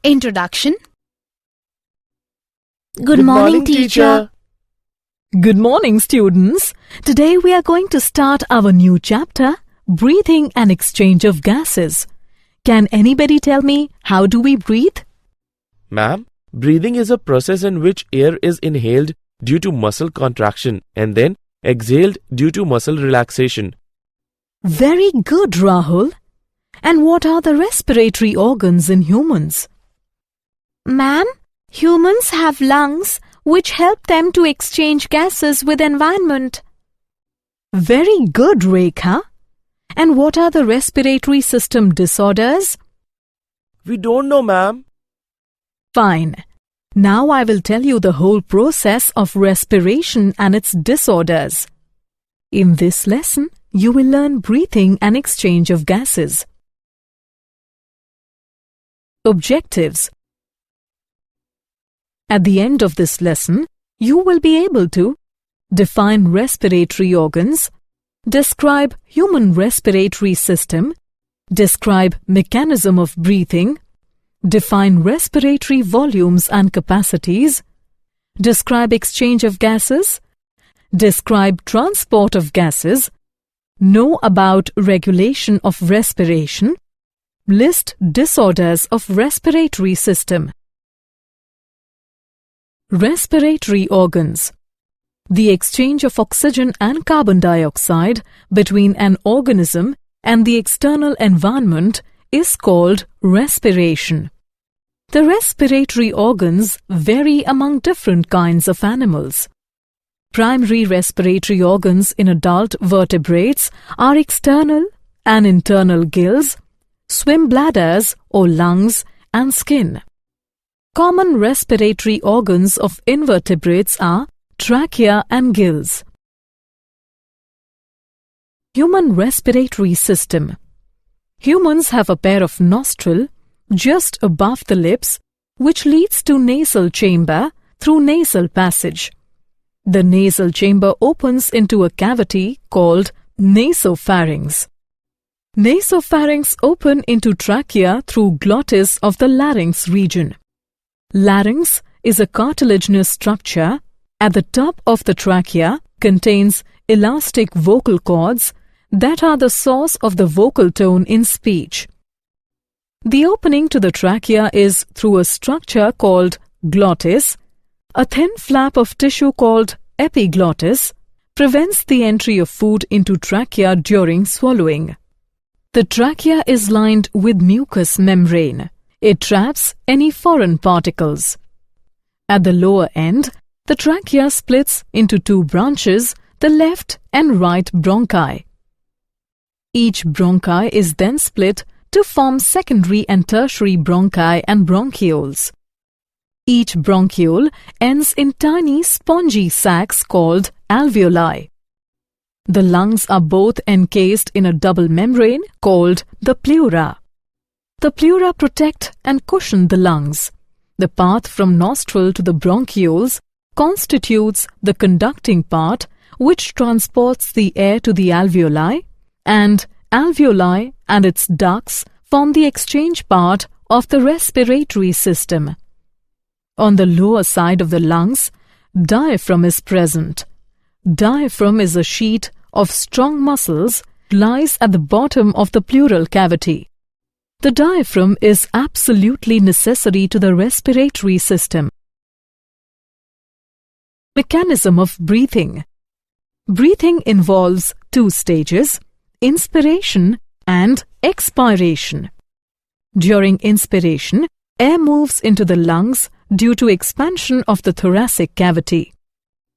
Introduction. Good morning, teacher. Good morning, students. Today we are going to start our new chapter, Breathing and Exchange of Gases. Can anybody tell me how do we breathe? Ma'am, breathing is a process in which air is inhaled due to muscle contraction and then exhaled due to muscle relaxation. Very good, Rahul. And what are the respiratory organs in humans? Ma'am, humans have lungs which help them to exchange gases with environment. Very good, Rekha. And what are the respiratory system disorders? We don't know, ma'am. Fine. Now I will tell you the whole process of respiration and its disorders. In this lesson, you will learn breathing and exchange of gases. Objectives. At the end of this lesson, you will be able to define respiratory organs, describe human respiratory system, describe mechanism of breathing, define respiratory volumes and capacities, describe exchange of gases, describe transport of gases, know about regulation of respiration, list disorders of respiratory system. Respiratory organs. The exchange of oxygen and carbon dioxide between an organism and the external environment is called respiration. The respiratory organs vary among different kinds of animals. Primary respiratory organs in adult vertebrates are external and internal gills, swim bladders or lungs, and skin. Common respiratory organs of invertebrates are trachea and gills. Human respiratory system. Humans have a pair of nostrils just above the lips, which leads to nasal chamber through nasal passage. The nasal chamber opens into a cavity called nasopharynx. Nasopharynx open into trachea through glottis of the larynx region. Larynx is a cartilaginous structure. At the top of the trachea contains elastic vocal cords that are the source of the vocal tone in speech. The opening to the trachea is through a structure called glottis. A thin flap of tissue called epiglottis prevents the entry of food into trachea during swallowing. The trachea is lined with mucous membrane. It traps any foreign particles. At the lower end, the trachea splits into two branches, the left and right bronchi. Each bronchi is then split to form secondary and tertiary bronchi and bronchioles. Each bronchiole ends in tiny spongy sacs called alveoli. The lungs are both encased in a double membrane called the pleura. The pleura protect and cushion the lungs. The path from nostril to the bronchioles constitutes the conducting part which transports the air to the alveoli, and alveoli and its ducts form the exchange part of the respiratory system. On the lower side of the lungs, diaphragm is present. Diaphragm is a sheet of strong muscles lies at the bottom of the pleural cavity. The diaphragm is absolutely necessary to the respiratory system. Mechanism of breathing. Breathing involves two stages, inspiration and expiration. During inspiration, air moves into the lungs due to expansion of the thoracic cavity.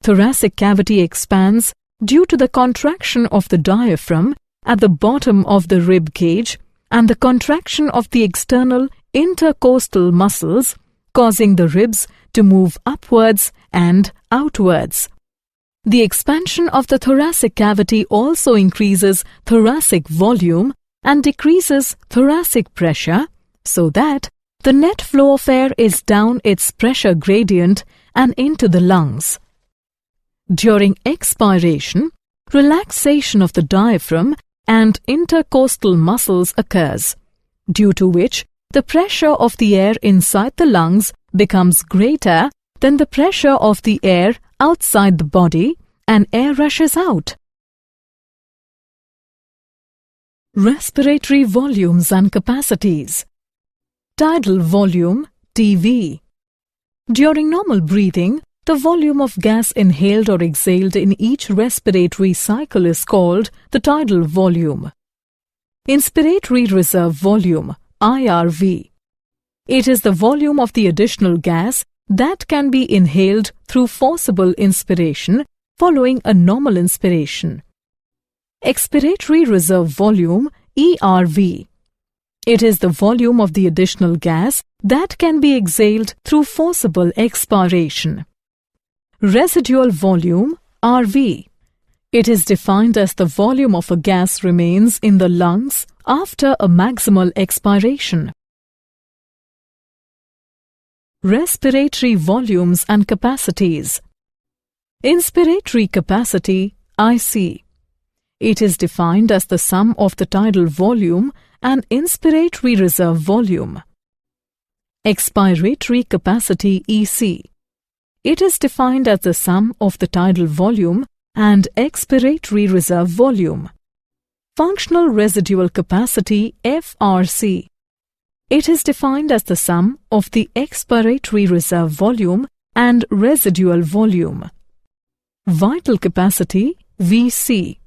Thoracic cavity expands due to the contraction of the diaphragm at the bottom of the rib cage and the contraction of the external intercostal muscles, causing the ribs to move upwards and outwards. The expansion of the thoracic cavity also increases thoracic volume and decreases thoracic pressure, so that the net flow of air is down its pressure gradient and into the lungs. During expiration, relaxation of the diaphragm and intercostal muscles occurs, due to which the pressure of the air inside the lungs becomes greater than the pressure of the air outside the body and air rushes out. Respiratory volumes and capacities. Tidal volume, TV. During normal breathing, the volume of gas inhaled or exhaled in each respiratory cycle is called the tidal volume. Inspiratory reserve volume, IRV. It is the volume of the additional gas that can be inhaled through forcible inspiration following a normal inspiration. Expiratory reserve volume, ERV. It is the volume of the additional gas that can be exhaled through forcible expiration. Residual volume, RV. It is defined as the volume of a gas remains in the lungs after a maximal expiration. Respiratory volumes and capacities. Inspiratory capacity, IC. It is defined as the sum of the tidal volume and inspiratory reserve volume. Expiratory capacity, EC. It is defined as the sum of the tidal volume and expiratory reserve volume. Functional residual capacity, FRC. It is defined as the sum of the expiratory reserve volume and residual volume. Vital capacity, VC.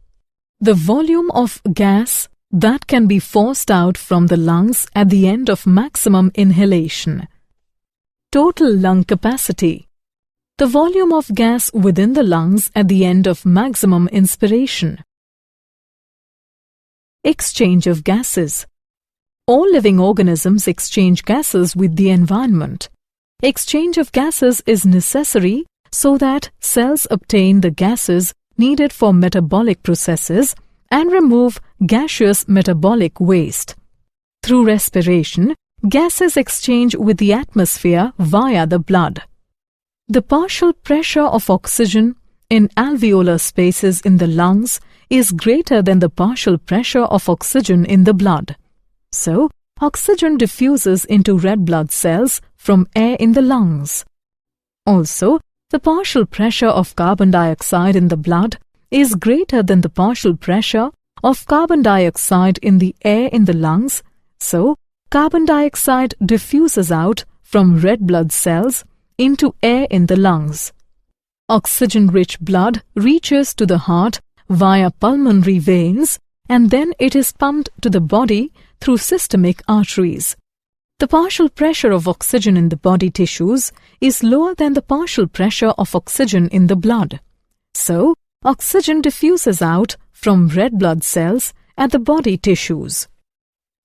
The volume of gas that can be forced out from the lungs at the end of maximum inhalation. Total lung capacity. The volume of gas within the lungs at the end of maximum inspiration. Exchange of gases. All living organisms exchange gases with the environment. Exchange of gases is necessary so that cells obtain the gases needed for metabolic processes and remove gaseous metabolic waste. Through respiration, gases exchange with the atmosphere via the blood. The partial pressure of oxygen in alveolar spaces in the lungs is greater than the partial pressure of oxygen in the blood. So, oxygen diffuses into red blood cells from air in the lungs. Also, the partial pressure of carbon dioxide in the blood is greater than the partial pressure of carbon dioxide in the air in the lungs, so carbon dioxide diffuses out from red blood cells into air in the lungs. Oxygen-rich blood reaches to the heart via pulmonary veins and then it is pumped to the body through systemic arteries. The partial pressure of oxygen in the body tissues is lower than the partial pressure of oxygen in the blood. So, oxygen diffuses out from red blood cells at the body tissues.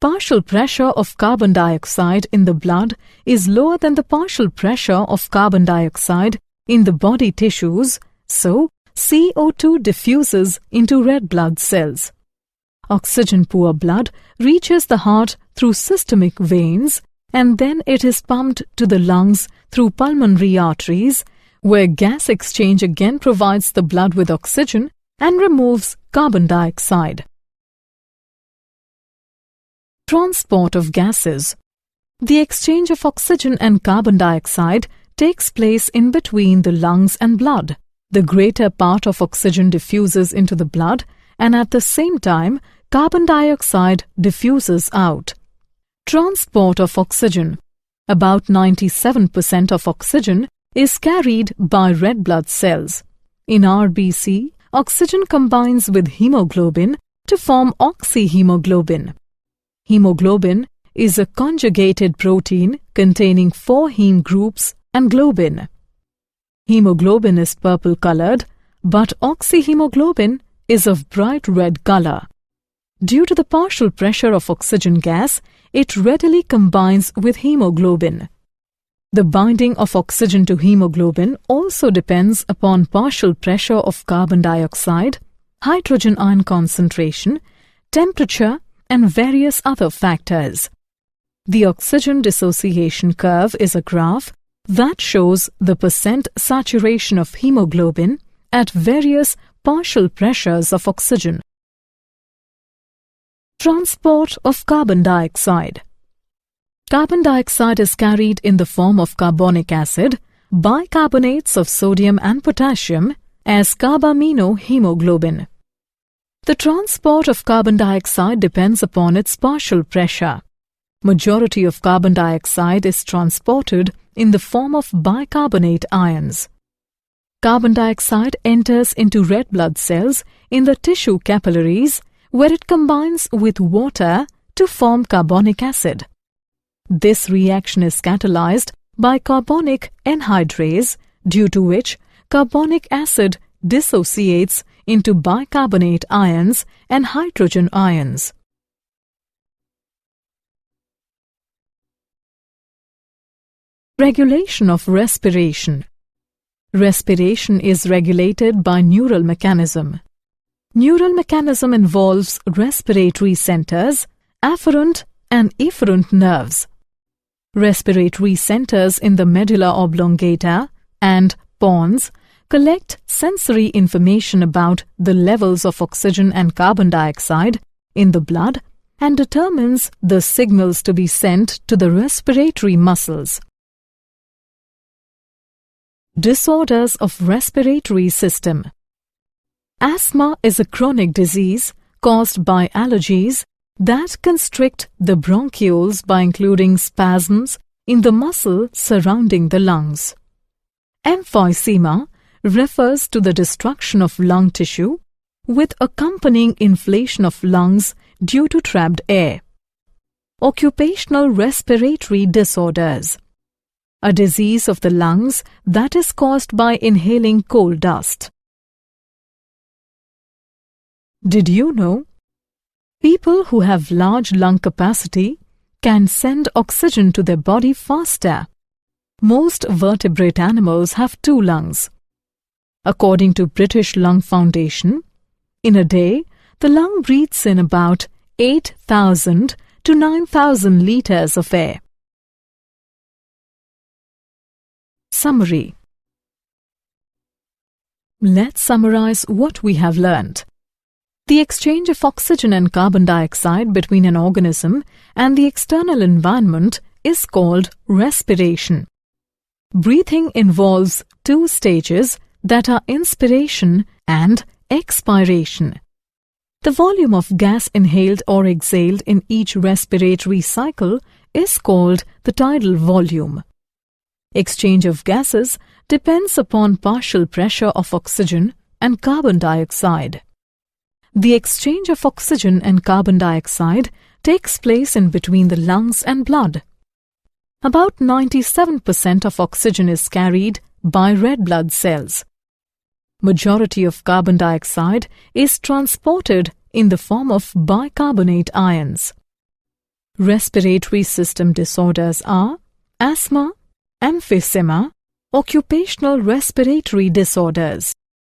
Partial pressure of carbon dioxide in the blood is lower than the partial pressure of carbon dioxide in the body tissues, so CO2 diffuses into red blood cells. Oxygen-poor blood reaches the heart through systemic veins and then it is pumped to the lungs through pulmonary arteries, where gas exchange again provides the blood with oxygen and removes carbon dioxide. Transport of gases. The exchange of oxygen and carbon dioxide takes place in between the lungs and blood. The greater part of oxygen diffuses into the blood and at the same time carbon dioxide diffuses out. Transport of oxygen. About 97% of oxygen is carried by red blood cells. In RBC, oxygen combines with hemoglobin to form oxyhemoglobin. Hemoglobin is a conjugated protein containing 4 heme groups and globin. Hemoglobin is purple-colored, but oxyhemoglobin is of bright red color. Due to the partial pressure of oxygen gas, it readily combines with hemoglobin. The binding of oxygen to hemoglobin also depends upon partial pressure of carbon dioxide, hydrogen ion concentration, temperature, and various other factors. The oxygen dissociation curve is a graph that shows the percent saturation of hemoglobin at various partial pressures of oxygen. Transport of carbon dioxide. Carbon dioxide is carried in the form of carbonic acid, bicarbonates of sodium and potassium as carbaminohemoglobin. The transport of carbon dioxide depends upon its partial pressure. Majority of carbon dioxide is transported in the form of bicarbonate ions. Carbon dioxide enters into red blood cells in the tissue capillaries where it combines with water to form carbonic acid. This reaction is catalyzed by carbonic anhydrase, due to which carbonic acid dissociates into bicarbonate ions and hydrogen ions. Regulation of respiration. Respiration is regulated by neural mechanism. Neural mechanism involves respiratory centers, afferent and efferent nerves. Respiratory centers in the medulla oblongata and pons collect sensory information about the levels of oxygen and carbon dioxide in the blood and determines the signals to be sent to the respiratory muscles. Disorders of respiratory system. Asthma is a chronic disease caused by allergies that constrict the bronchioles by including spasms in the muscle surrounding the lungs. Emphysema refers to the destruction of lung tissue with accompanying inflation of lungs due to trapped air. Occupational respiratory disorders. A disease of the lungs that is caused by inhaling coal dust. Did you know? People who have large lung capacity can send oxygen to their body faster. Most vertebrate animals have 2 lungs. According to British Lung Foundation, in a day, the lung breathes in about 8,000 to 9,000 liters of air. Summary. Let's summarize what we have learned. The exchange of oxygen and carbon dioxide between an organism and the external environment is called respiration. Breathing involves 2 stages that are inspiration and expiration. The volume of gas inhaled or exhaled in each respiratory cycle is called the tidal volume. Exchange of gases depends upon partial pressure of oxygen and carbon dioxide. The exchange of oxygen and carbon dioxide takes place in between the lungs and blood. About 97% of oxygen is carried by red blood cells. Majority of carbon dioxide is transported in the form of bicarbonate ions. Respiratory system disorders are asthma, emphysema, occupational respiratory disorders.